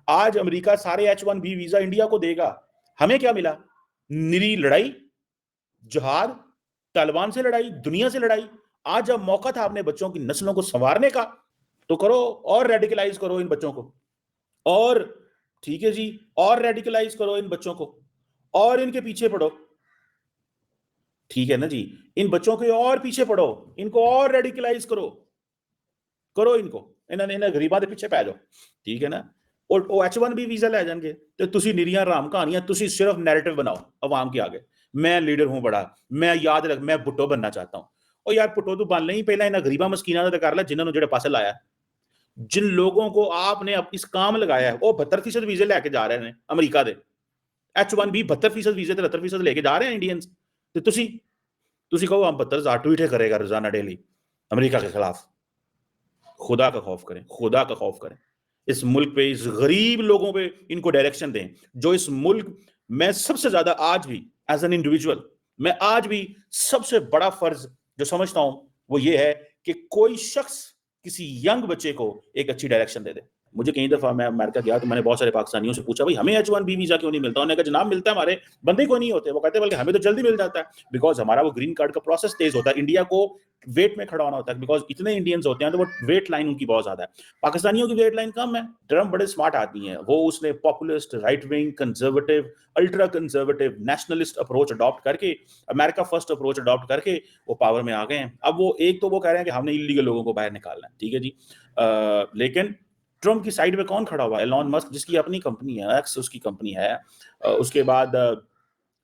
आज अमेरिका सारे H1B visa India को देगा, हमें क्या मिला? निरी लड़ाई, जिहाद, तालिबान से लड़ाई, दुनिया से लड़ाई। आज जब मौका था अपने बच्चों की नस्लों को संवारने का, तो करो और रेडिकलाइज करो इन बच्चों को, और ठीक है जी, और रेडिकलाइज करो इन बच्चों को, और इनके पीछे पड़ो, ठीक है ना जी, इन बच्चों के और पीछे पड़ो, इनको और रेडिकलाइज करो, करो इनको, इन्हें गरीबां ਦੇ ਪਿੱਛੇ ਪੈ ਜਾਓ, ਠੀਕ ਹੈ ਨਾ। ਉਹ H1B ਵੀਜ਼ਾ ਲੈ ਜਾਣਗੇ ਤੇ ਤੁਸੀਂ ਨਿਰੀਆਂ ਰਾਮ ਕਹਾਣੀਆਂ, ਤੁਸੀਂ ਸਿਰਫ ਨੈਰੇਟਿव बनाओ आवाम के आगे, मैं लीडर हूं बड़ा, मैं याद रख, मैं भुट्टो बनना चाहता हूं। और यार भुट्टो तू बन नहीं, पहला इन्हें गरीबा मस्कीना का कर ला जिन्होंने जेड़े पासे लाया, जिन लोगों को आपने इस काम लगाया है, वो 72% वीजे लेके जा रहे हैं अमेरिका दे, H1B 72% वीजे 73% लेके जा रहे हैं इंडियंस, ਤੇ ਤੁਸੀਂ कहो हम 72,000 ट्वीट करेगा रोजाना डेली अमेरिका के खिलाफ। खुदा का खौफ करें, खुदा का खौफ करें, इस मुल्क पे, इस गरीब लोगों पे इनको डायरेक्शन दें। जो इस मुल्क में सबसे ज्यादा आज भी एज एन इंडिविजुअल, मैं आज भी सबसे बड़ा फर्ज जो समझता हूं वो ये है कि कोई शख्स किसी यंग बच्चे को एक अच्छी डायरेक्शन दे दे। मुझे कई दफा, मैं अमेरिका गया तो मैंने बहुत सारे पाकिस्तानियों से पूछा, भाई हमें H1B वीजा क्यों नहीं मिलता? उन्होंने कहा जनाब मिलता है, हमारे बंदे को नहीं होते। वो कहते हैं बल्कि हमें तो जल्दी मिल जाता है, बिकॉज हमारा वो ग्रीन कार्ड का प्रोसेस तेज होता है। इंडिया को वेट में खड़ा होना होता है, बिकॉज इतने इंडियंस होते हैं तो वो वेट लाइन उनकी बहुत ज्यादा है। पाकिस्तानियों की वेट लाइन कम है। ट्रम्प बड़े स्मार्ट आदमी है, वो उसने populist, right wing, conservative, ultra conservative, nationalist approach adopt करके, अमेरिका फर्स्ट अप्रोच अडॉप्ट करके वो पावर में आ गए हैं। अब वो एक तो वो कह रहे हैं कि हमने इलीगल लोगों को बाहर निकालना है, ठीक है जी, लेकिन ट्रम्प की साइड में कौन खड़ा हुआ है? एलॉन मस्क, जिसकी अपनी कंपनी है, एक्स उसकी कंपनी है। उसके बाद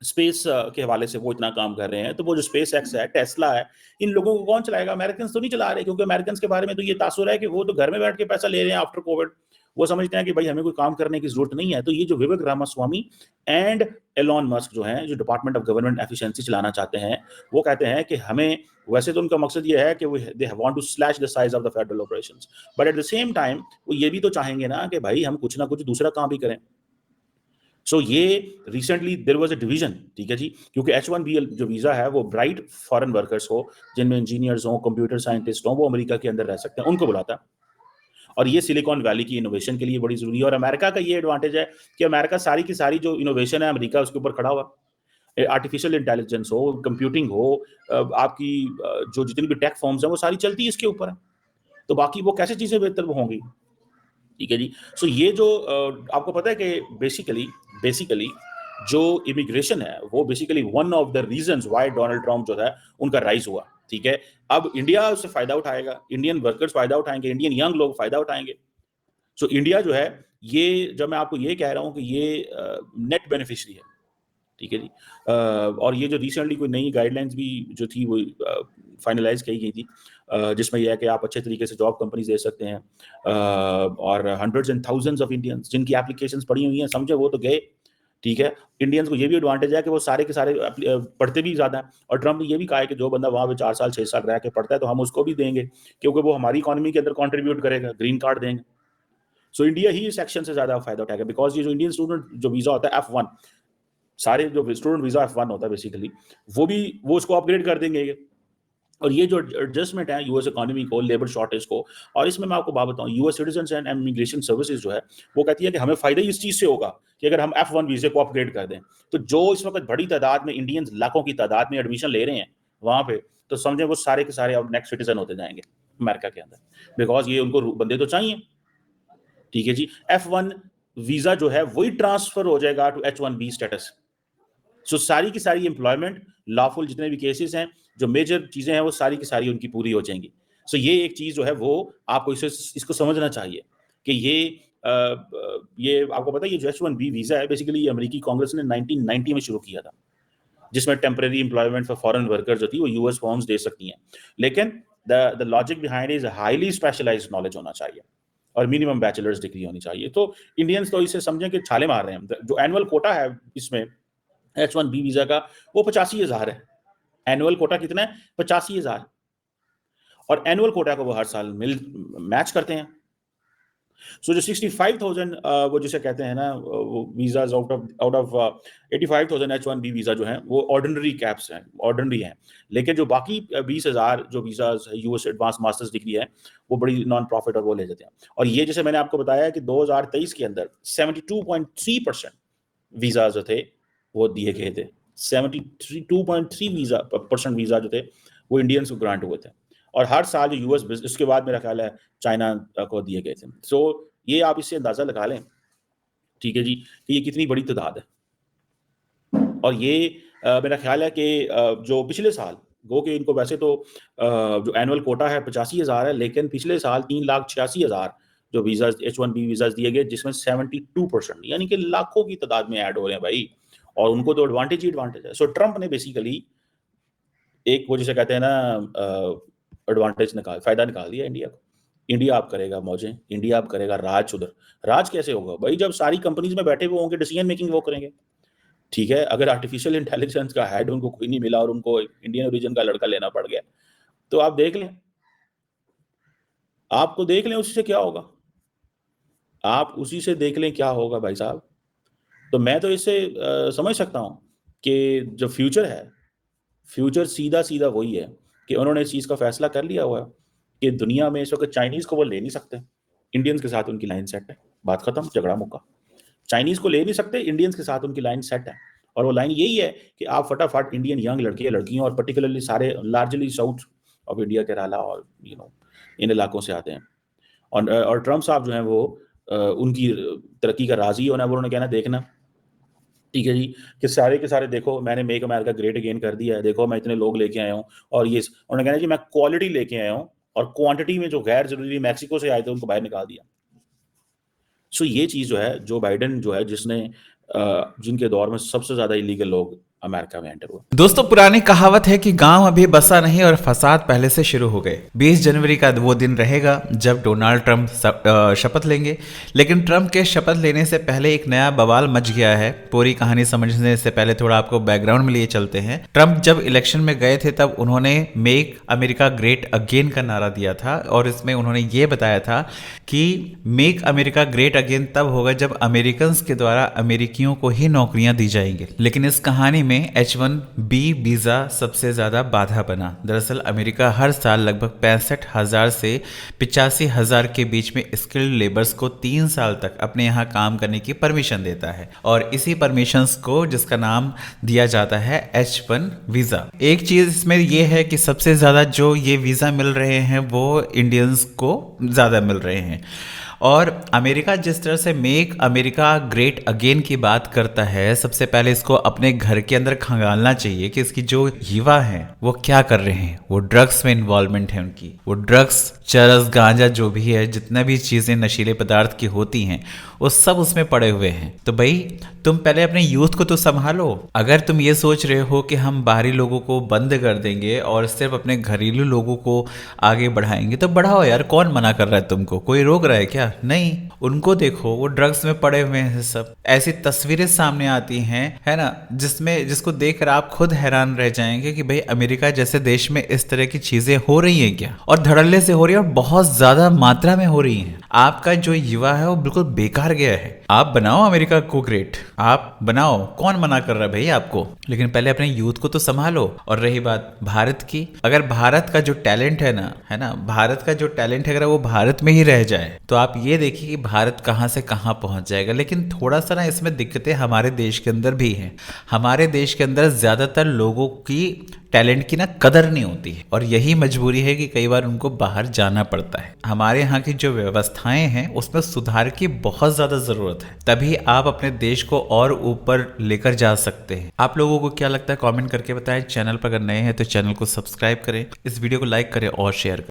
स्पेस के हवाले से वो इतना काम कर रहे हैं, तो वो जो स्पेस एक्स है, टेस्ला है, इन लोगों को कौन चलाएगा? अमेरिकन तो नहीं चला रहे, क्योंकि अमेरिकन के बारे में तो ये तासुर है कि वो तो घर में बैठ के पैसा ले रहे हैं आफ्टर कोविड। वो समझते हैं कि भाई हमें कोई काम करने की जरूरत नहीं है। तो ये जो विवेक रामास्वामी एंड एलॉन मस्क जो हैं, जो डिपार्टमेंट ऑफ गवर्नमेंट एफिशिएंसी चलाना चाहते हैं, वो कहते हैं कि हमें, वैसे तो उनका मकसद ये है कि वो they want to slash the size of the federal operations, but at the same time वो ये भी तो चाहेंगे ना कि भाई हम कुछ ना कुछ दूसरा काम भी करें। सो ये recently there was a division, ठीक है जी, क्योंकि H1B जो वीजा है वो ब्राइट फॉरेन वर्कर्स हो, जिनमें इंजीनियर्स हो, कंप्यूटर साइंटिस्ट हो, वो अमेरिका के अंदर रह सकते हैं, उनको बुलाता है। और ये सिलिकॉन वैली की इनोवेशन के लिए बड़ी जरूरी है। और अमेरिका का ये एडवांटेज है कि अमेरिका सारी की सारी जो इनोवेशन है अमेरिका उसके ऊपर खड़ा हुआ, आर्टिफिशियल इंटेलिजेंस हो, कंप्यूटिंग हो, आपकी जो जितनी भी टेक फॉर्म्स हैं वो सारी चलती है इसके ऊपर है। तो बाकी वो कैसे चीजें बेहतर होंगी, ठीक है जी। सो ये जो आपको पता है कि बेसिकली जो इमिग्रेशन है वो basically one of the reasons why Donald Trump जो है उनका राइज हुआ, ठीक है। अब इंडिया उससे फायदा उठाएगा, इंडियन वर्कर्स फायदा उठाएंगे, इंडियन यंग लोग फायदा उठाएंगे। सो इंडिया जो है, ये जब मैं आपको ये कह रहा हूँ कि ये नेट बेनिफिशियरी है, ठीक है जी। और ये जो रिसेंटली कोई नई गाइडलाइंस भी जो थी वो फाइनलाइज की गई थी, जिसमें यह है कि आप अच्छे तरीके से जॉब कंपनीज दे सकते हैं, और hundreds and thousands of Indians जिनकी एप्लीकेशंस पड़ी हुई हैं, समझे वो तो गए, ठीक है। इंडियंस को ये भी एडवांटेज है कि वो सारे के सारे पढ़ते भी ज़्यादा हैं, और ट्रम्प ने ये भी कहा है कि जो बंदा वहाँ पे 4 साल 6 साल रह के पढ़ता है तो हम उसको भी देंगे, क्योंकि वो हमारी इकोनॉमी के अंदर कॉन्ट्रीब्यूट करेगा, ग्रीन कार्ड देंगे। सो इंडिया ही इस सेक्शन से ज़्यादा फायदा उठाएगा, बिकॉज ये जो इंडियन स्टूडेंट जो वीज़ा होता है F1, सारे जो स्टूडेंट वीज़ा F1 होता है बेसिकली, वो उसको अपग्रेड कर देंगे। और ये जो एडजस्टमेंट है यूएस इकोनॉमी को, लेबर शॉर्टेज को, और इसमें मैं आपको बात बताऊं, US citizens and immigration services जो है वो कहती है कि हमें फायदा इस चीज से होगा कि अगर हम F1 वीजे को अपग्रेड कर दें, तो जो इस वक्त बड़ी तादाद में इंडियंस, लाखों की तादाद में एडमिशन ले रहे हैं वहां पे, तो समझे वो सारे के सारे अब नेक्स्ट सिटीजन होते जाएंगे अमेरिका के अंदर, बिकॉज ये उनको बंदे तो चाहिए, ठीक है जी। F1 वीजा जो है वही ट्रांसफर हो जाएगा टू H1B स्टेटस। सो सारी की सारी एम्प्लॉयमेंट, लॉफुल जितने भी केसेस हैं, जो मेजर चीजें हैं, वो सारी की सारी उनकी पूरी हो जाएंगी। सो ये एक चीज जो है वो आपको इसको समझना चाहिए कि ये आपको पता है, ये जो H1B वीजा है बेसिकली अमेरिकी कांग्रेस ने 1990 में शुरू किया था, जिसमें temporary employment for foreign worker जो थी वो यूएस फॉर्म्स दे सकती हैं, लेकिन the logic behind is highly specialised knowledge होना चाहिए और मिनिमम बैचलर्स डिग्री होनी चाहिए। तो इंडियंस तो इसे समझें कि छाले मार रहे हैं। जो एनुअल कोटा है इसमें H1B वीजा का, वो 85,000 है। एनुअल कोटा कितना है? 85,000। और एनुअल कोटा को वो हर साल मैच करते हैं। सो जो 65,000 वो जिसे कहते हैं ना वो visas out of 85,000 H1B visa जो हैं वो ऑर्डिनरी कैप्स हैं, ऑर्डिनरी हैं। लेकिन जो बाकी 20,000 जो visas US advance masters degree है वो बड़ी नॉन प्रॉफिट और वो ले जाते हैं। और ये जैसे मैंने आपको बताया कि 2023 के अंदर 72.3% वीजा जो थे वो दिए गए थे। 72.3% वीजा जो थे वो इंडियंस को ग्रांट हुए थे। और हर साल जो यूएस इसके बाद मेरा ख्याल है चाइना को दिए गए थे। सो ये आप इससे अंदाजा लगा लें, ठीक है जी, कि ये कितनी बड़ी तादाद है। और ये मेरा ख्याल है कि जो पिछले साल गो कि इनको वैसे तो जो एनुअल कोटा है 85,000 है, लेकिन पिछले साल 3,86,000 जो वीजा H1B वीजा दिए गए, जिसमें 72% यानी कि लाखों की तादाद में ऐड हो रहे हैं भाई। और उनको तो एडवांटेज ही एडवांटेज है। सो ट्रंप ने बेसिकली एक वो जिसे कहते हैं ना एडवांटेज निकाल फायदा निकाल दिया इंडिया को। इंडिया आप करेगा मौजें, इंडिया आप करेगा राज उधर। राज कैसे होगा भाई? जब सारी कंपनीज में बैठे हुए होंगे, डिसीजन मेकिंग वो करेंगे, ठीक है। अगर आर्टिफिशियल इंटेलिजेंस का हेड उनको कोई नहीं मिला और उनको इंडियन ओरिजिन का लड़का लेना पड़ गया, तो आप देख लें, आपको देख लें उसी से क्या होगा, आप उसी से देख लें क्या होगा भाई साहब। तो मैं तो इससे समझ सकता हूँ कि जो फ्यूचर है, फ्यूचर सीधा सीधा वही है कि उन्होंने इस चीज़ का फैसला कर लिया हुआ है कि दुनिया में इस वक्त चाइनीज़ को वो ले नहीं सकते, इंडियंस के साथ उनकी लाइन सेट है, बात खत्म, झगड़ा मुक्का। चाइनीज़ को ले नहीं सकते, इंडियंस के साथ उनकी लाइन सेट है। और वो लाइन यही है कि आप फटाफट इंडियन यंग लड़के लड़कियों और पर्टिकुलरली सारे largely south of India, Kerala और इन इलाकों से आते हैं। और ट्रम्प साहब जो हैं वो उनकी तरक्की का राजी होना, वो उन्होंने कहना देखना, ठीक है जी, कि सारे के सारे देखो मैंने मेक अमेरिका ग्रेट अगेन कर दिया है, देखो मैं इतने लोग लेके आया हूँ। और ये उन्होंने कहना जी मैं क्वालिटी लेके आया हूँ, और क्वांटिटी में जो गैर जरूरी मैक्सिको से आए थे उनको बाहर निकाल दिया। सो ये चीज़ जो है, जो बाइडेन जो है, जिसने जिनके दौर में सबसे ज़्यादा इलीगल लोग अमेरिका में एंटर हुए। दोस्तों, पुरानी कहावत है कि गांव अभी बसा नहीं और फसाद पहले से शुरू हो गए। 20 जनवरी का वो दिन रहेगा जब डोनाल्ड ट्रंप शपथ लेंगे। लेकिन ट्रंप के शपथ लेने से पहले एक नया बवाल मच गया है। पूरी कहानी समझने से पहले थोड़ा आपको बैकग्राउंड में लिए चलते हैं। ट्रंप जब इलेक्शन में गए थे तब उन्होंने मेक अमेरिका ग्रेट अगेन का नारा दिया था, और इसमें उन्होंने ये बताया था कि मेक अमेरिका ग्रेट अगेन तब होगा जब अमेरिकन के द्वारा अमेरिकियों को ही नौकरियां दी जाएंगी। लेकिन इस कहानी में H1B वीजा सबसे ज्यादा बाधा बना। दरअसल अमेरिका हर साल लगभग 65,000 से 85,000 के बीच में स्किल्ड लेबर्स को 3 साल तक अपने यहाँ काम करने की परमिशन देता है, और इसी परमिशंस को जिसका नाम दिया जाता है H1 वीजा। एक चीज इसमें यह है कि सबसे ज्यादा जो ये वीजा मिल रहे हैं वो इंडियंस को ज्यादा मिल रहे हैं। और अमेरिका जिस तरह से मेक अमेरिका ग्रेट अगेन की बात करता है, सबसे पहले इसको अपने घर के अंदर खंगालना चाहिए कि इसकी जो युवा हैं वो क्या कर रहे हैं। वो ड्रग्स में इन्वॉल्वमेंट है उनकी, वो ड्रग्स, चरस, गांजा जो भी है, जितना भी चीज़ें नशीले पदार्थ की होती हैं वो सब उसमें पड़े हुए हैं। तो भाई तुम पहले अपने यूथ को तो संभालो। अगर तुम ये सोच रहे हो कि हम बाहरी लोगों को बंद कर देंगे और सिर्फ अपने घरेलू लोगों को आगे बढ़ाएंगे, तो बढ़ाओ यार, कौन मना कर रहा है तुमको? कोई रोक रहा है क्या? नहीं, उनको देखो वो ड्रग्स में पड़े हुए हैं। सब ऐसी तस्वीरें सामने आती हैं, है ना, जिसको देखकर आप खुद हैरान रह जाएंगे कि भाई अमेरिका जैसे देश में इस तरह की चीजें हो रही हैं क्या? और धड़ल्ले से हो रही है, और बहुत ज्यादा मात्रा में हो रही हैं। आपका जो युवा है वो बिल्कुल बेकार गया है। आप बनाओ अमेरिका को ग्रेट, आप बनाओ, कौन मना कर रहा है भाई आपको? लेकिन पहले अपने यूथ को तो संभालो। और रही बात भारत की, अगर भारत का जो टैलेंट है ना, भारत का जो टैलेंट है अगर वो भारत में ही रह जाए तो आप ये देखिए कि भारत कहां से कहां पहुंच जाएगा। लेकिन थोड़ा सा ना इसमें दिक्कतें हमारे देश के अंदर भी हैं। हमारे देश के अंदर ज्यादातर लोगों की टैलेंट की ना कदर नहीं होती है, और यही मजबूरी है कि कई बार उनको बाहर जाना पड़ता है। हमारे यहाँ की जो व्यवस्थाएं हैं उसमें सुधार की बहुत ज्यादा जरूरत है, तभी आप अपने देश को और ऊपर लेकर जा सकते हैं। आप लोगों को क्या लगता है कमेंट करके बताएं। चैनल पर अगर नए हैं तो चैनल को सब्सक्राइब करें, इस वीडियो को लाइक करें और शेयर करें।